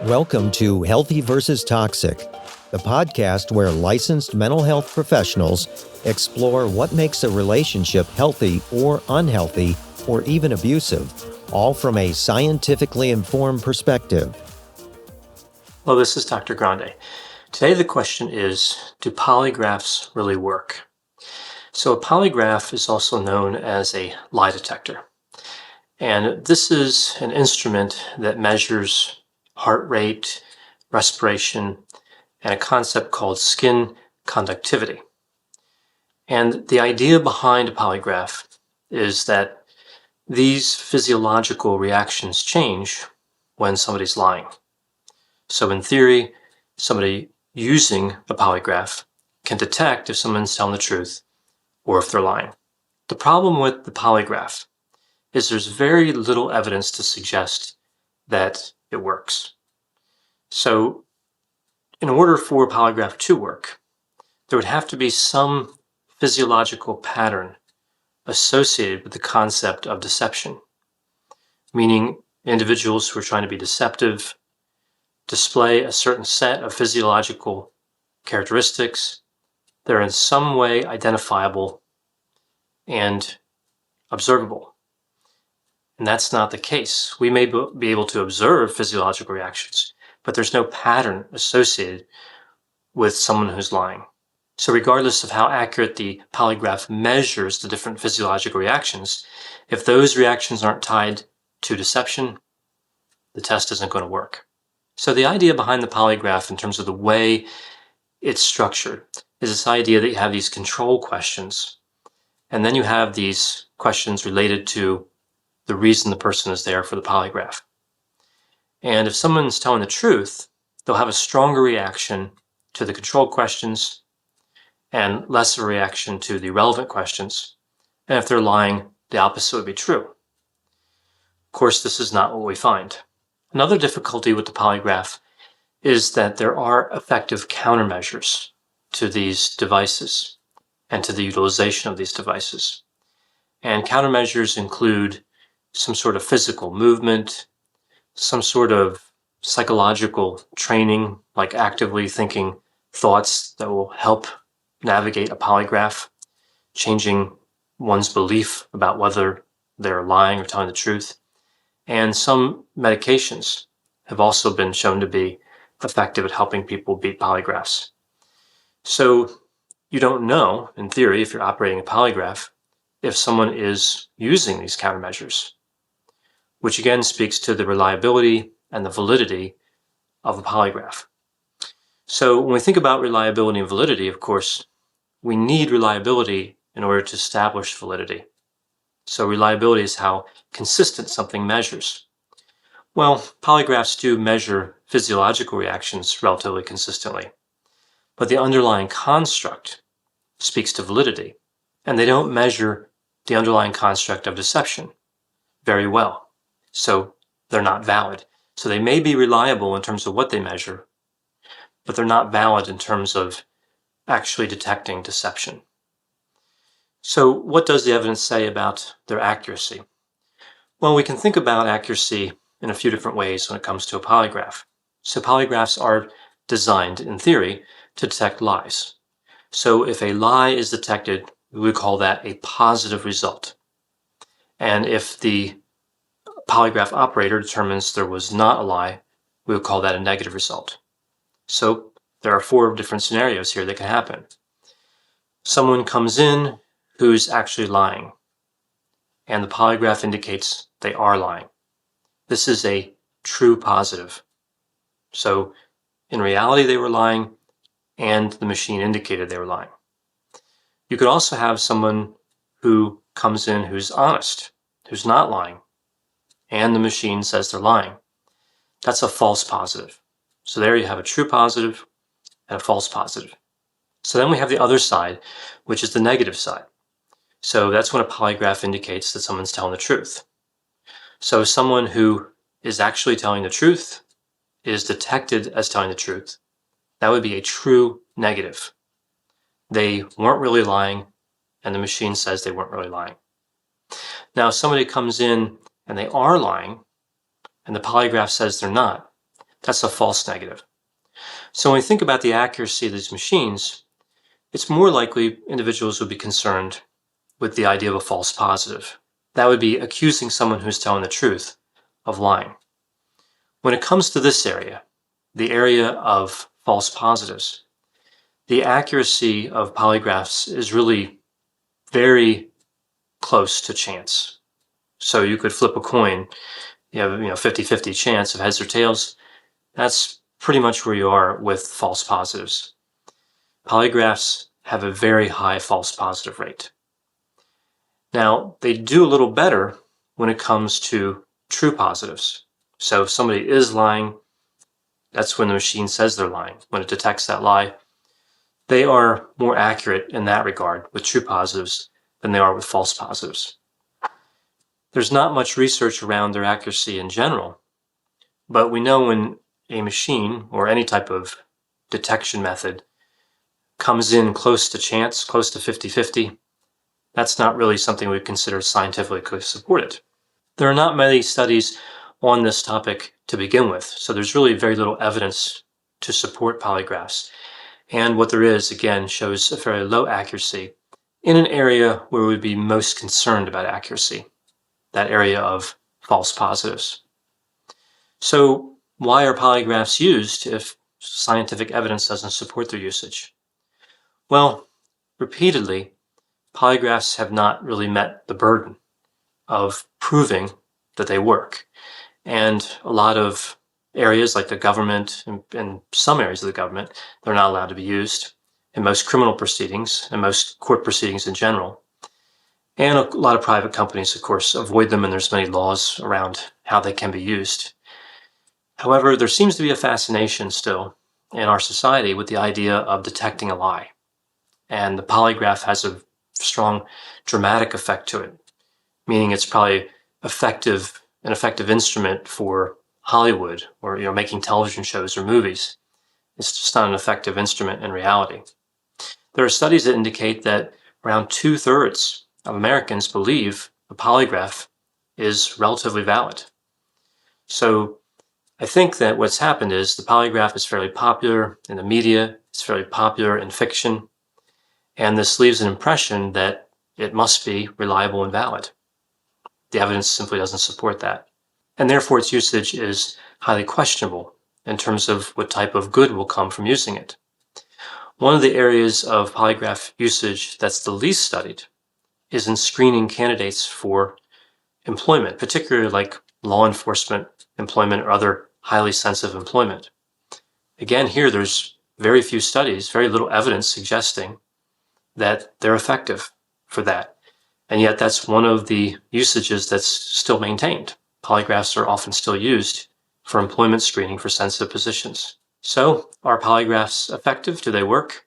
Welcome to Healthy versus Toxic, the podcast where licensed mental health professionals explore what makes a relationship healthy or unhealthy or even abusive, all from a scientifically informed perspective. Hello, this is Dr. Grande. Today the question is, do polygraphs really work? So a polygraph is also known as a lie detector. And this is an instrument that measures heart rate, respiration, and a concept called skin conductivity. And the idea behind a polygraph is that these physiological reactions change when somebody's lying. So in theory, somebody using a polygraph can detect if someone's telling the truth or if they're lying. The problem with the polygraph is there's very little evidence to suggest that it works. So in order for a polygraph to work, there would have to be some physiological pattern associated with the concept of deception, meaning individuals who are trying to be deceptive display a certain set of physiological characteristics that are in some way identifiable and observable. And that's not the case. We may be able to observe physiological reactions, but there's no pattern associated with someone who's lying. So regardless of how accurate the polygraph measures the different physiological reactions, if those reactions aren't tied to deception, the test isn't going to work. So the idea behind the polygraph in terms of the way it's structured is this idea that you have these control questions, and then you have these questions related to the reason the person is there for the polygraph. And if someone's telling the truth, they'll have a stronger reaction to the control questions and less of a reaction to the relevant questions. And if they're lying, the opposite would be true. Of course, this is not what we find. Another difficulty with the polygraph is that there are effective countermeasures to these devices and to the utilization of these devices. And countermeasures include some sort of physical movement, some sort of psychological training, like actively thinking thoughts that will help navigate a polygraph, changing one's belief about whether they're lying or telling the truth. And some medications have also been shown to be effective at helping people beat polygraphs. So you don't know, in theory, if you're operating a polygraph, if someone is using these countermeasures, which again speaks to the reliability and the validity of a polygraph. So when we think about reliability and validity, of course, we need reliability in order to establish validity. So reliability is how consistent something measures. Well, polygraphs do measure physiological reactions relatively consistently, but the underlying construct speaks to validity, and they don't measure the underlying construct of deception very well. So they're not valid. So they may be reliable in terms of what they measure, but they're not valid in terms of actually detecting deception. So what does the evidence say about their accuracy? Well, we can think about accuracy in a few different ways when it comes to a polygraph. So polygraphs are designed, in theory, to detect lies. So if a lie is detected, we would call that a positive result. And if the polygraph operator determines there was not a lie, we would call that a negative result. So there are 4 different scenarios here that can happen. Someone comes in who's actually lying, and the polygraph indicates they are lying. This is a true positive. So in reality, they were lying, and the machine indicated they were lying. You could also have someone who comes in who's honest, who's not lying, and the machine says they're lying. That's a false positive. So there you have a true positive and a false positive. So then we have the other side, which is the negative side. So that's when a polygraph indicates that someone's telling the truth. So someone who is actually telling the truth is detected as telling the truth. That would be a true negative. They weren't really lying, and the machine says they weren't really lying. Now, if somebody comes in and they are lying, and the polygraph says they're not, That's a false negative. So when we think about the accuracy of these machines, it's more likely individuals would be concerned with the idea of a false positive. That would be accusing someone who's telling the truth of lying. When it comes to this area, the area of false positives, the accuracy of polygraphs is really very close to chance. So you could flip a coin, you have 50-50 chance of heads or tails. That's pretty much where you are with false positives. Polygraphs have a very high false positive rate. Now, they do a little better when it comes to true positives. So if somebody is lying, that's when the machine says they're lying. When it detects that lie, they are more accurate in that regard with true positives than they are with false positives. There's not much research around their accuracy in general, but we know when a machine or any type of detection method comes in close to chance, close to 50-50, that's not really something we consider scientifically supported. There are not many studies on this topic to begin with, so there's really very little evidence to support polygraphs. And what there is, again, shows a very low accuracy in an area where we'd be most concerned about accuracy, that area of false positives. So why are polygraphs used if scientific evidence doesn't support their usage? Well, repeatedly, polygraphs have not really met the burden of proving that they work. And a lot of areas like the government and some areas of the government, they're not allowed to be used in most criminal proceedings and most court proceedings in general. And a lot of private companies, of course, avoid them, and there's many laws around how they can be used. However, there seems to be a fascination still in our society with the idea of detecting a lie. And the polygraph has a strong dramatic effect to it, meaning it's probably an effective instrument for Hollywood or making television shows or movies. It's just not an effective instrument in reality. There are studies that indicate that around 2/3 of Americans believe a polygraph is relatively valid. So I think that what's happened is the polygraph is fairly popular in the media, it's fairly popular in fiction, and this leaves an impression that it must be reliable and valid. The evidence simply doesn't support that. And therefore its usage is highly questionable in terms of what type of good will come from using it. One of the areas of polygraph usage that's the least studied is in screening candidates for employment, particularly like law enforcement employment or other highly sensitive employment. Again, here there's very few studies, very little evidence suggesting that they're effective for that. And yet that's one of the usages that's still maintained. Polygraphs are often still used for employment screening for sensitive positions. So are polygraphs effective? Do they work?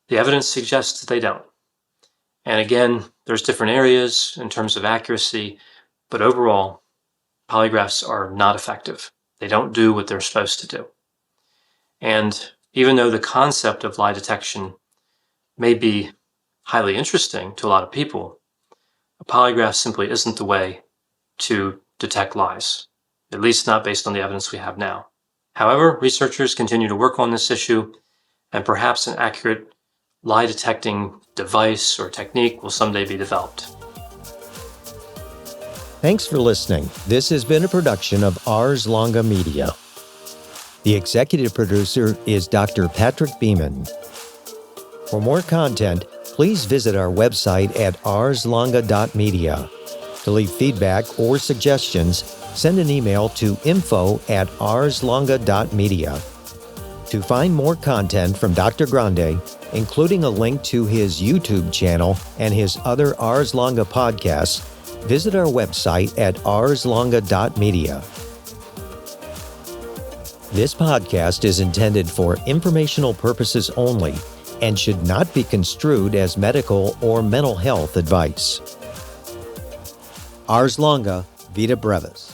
The evidence suggests that they don't. And again, there's different areas in terms of accuracy, but overall, polygraphs are not effective. They don't do what they're supposed to do. And even though the concept of lie detection may be highly interesting to a lot of people, a polygraph simply isn't the way to detect lies, at least not based on the evidence we have now. However, researchers continue to work on this issue, and perhaps an accurate lie detecting device or technique will someday be developed. Thanks for listening. This has been a production of Ars Longa Media. The executive producer is Dr. Patrick Beeman. For more content, please visit our website at arslonga.media. To leave feedback or suggestions, send an email to info@arslonga.media. To find more content from Dr. Grande, including a link to his YouTube channel and his other Ars Longa podcasts, visit our website at arslonga.media. This podcast is intended for informational purposes only and should not be construed as medical or mental health advice. Ars Longa, Vita Brevis.